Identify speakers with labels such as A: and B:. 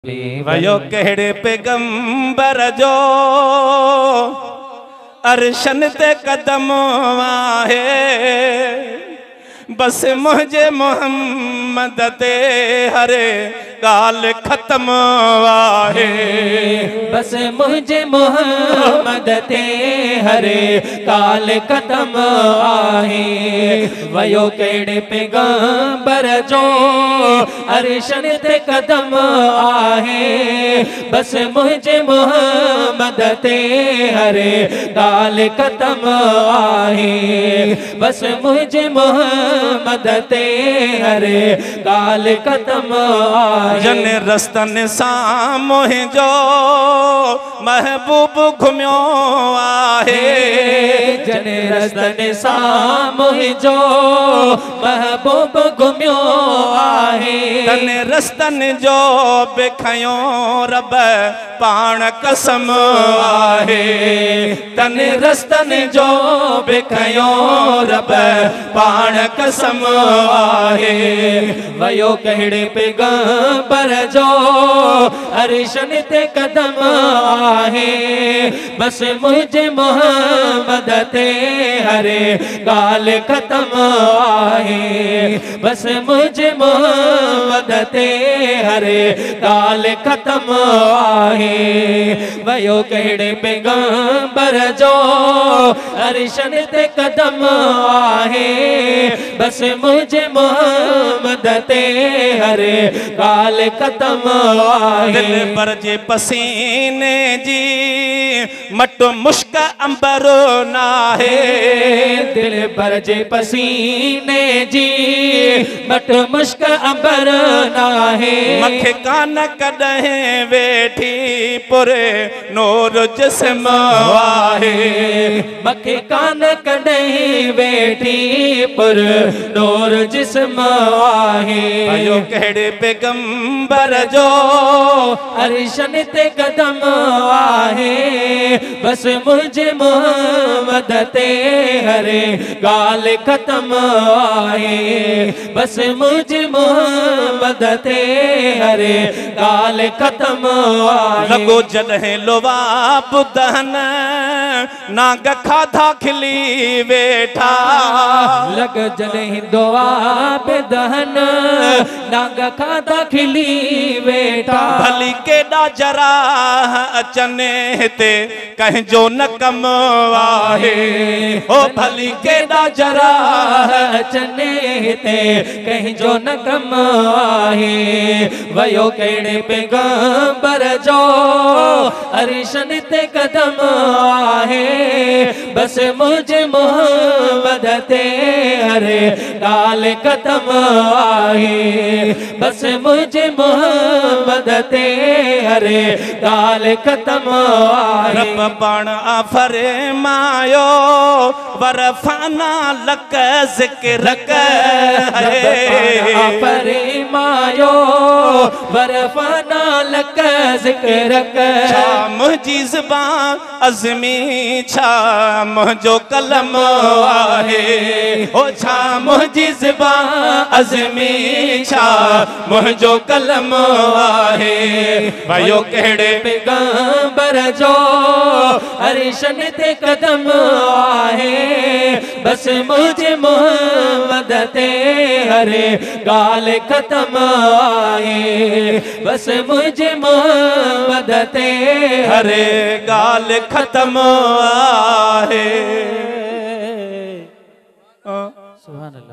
A: वयो कहिड़े पैगंबर जो अरशन ते कदम आहे, बस मुझे मोहम्मद ते हरे गाल खत्म आहे।
B: बस मुझे मोहम्मद ते हरे गाल खत्म आहे। वयो कहिड़े पैगंबर जो अरशन ते कदम आहे, बस मुझे मोहम्मद ते हरे गाल खत्म आहे। बस मुझे मोहम्मद ते हरे गाल खत्म आहे।
A: जन रस्तन सां मुंहिंजो महबूब घुमियो आहे।
B: जन रस्तन सां मुंहिंजो महबूब घुमियो आहे।
A: तन रस्तन जो बि खयो रब पाण कसम आहे। तन रस्तन जो बि खयो रब पाण कसम आहे।
B: वयो कहिड़े पैगंबर जो अरशन ते कदम आहे, बस मुझे मोहम्मद ते हरे गाल खत्म आहे। बस मुझे मोहम्मद ते हरे गाल खत्म आहे। वयो कहिड़े पैगंबर जो अरशन ते कदम आहे, बस मुझे मोहम्मद ते हरे गाल खत्म आहे।
A: दिल पर जे पसीने जी मट मुश्क अंबर नाहे।
B: दिल पर जे पसीने जी मट मुश्क अंबर नाहे।
A: मखे कान कॾहिं वेठी पुरे नूर जिस्म आहे।
B: मखे कान कॾहिं वेठी पुर नूर जिस्म आहे।
A: वयो कहिड़े पैगंबर जो
B: अरशन ते कदम आहे, बस मुझे मोहम्मद ते हरे गाल खत्म आहे। बस मुझे मोहम्मद ते हरे गाल खत्म आहे।
A: लॻो जॾहिं लुवाब दहन नाग खाधा खिली वेठा।
B: लग जॾहिं दुआब दहन नाग खाधा खिली वेठा।
A: भली केॾा जराह अचनि हिते कंहिंजो न कम आहे। ओ भली केॾा जराह
B: अचनि हिते कंहिंजो न कम आहे। वयो कहिड़े पैगंबर जो अरशन ते कदम आहे, बस मुझे मोहम्मद ते हरे गाल खत्म आहे। बस मुझे मोहम्मद ते हरे गाल खत्म आहे।
A: रब पाण फरमायो वरफाना लक ज़िक्र करे।
B: फरमायो वरफाना लक ज़िक्र करे।
A: छा मुंहिंजी ज़बान अज़मी छा मुंहिंजो कलम आहे। ओ छा मुंहिंजी ज़बान अज़मी छा मुंहिंजो कलम आहे। वयो कहिड़े
B: पैगंबर जो अरशन ते कदम आहे, बस मुझे मोहम्मद ते हरे गाल खत्म आहे। बस मुझे मोहम्मद ते
A: हरे गाल खत्म आहे।
B: सुभान अल्लाह।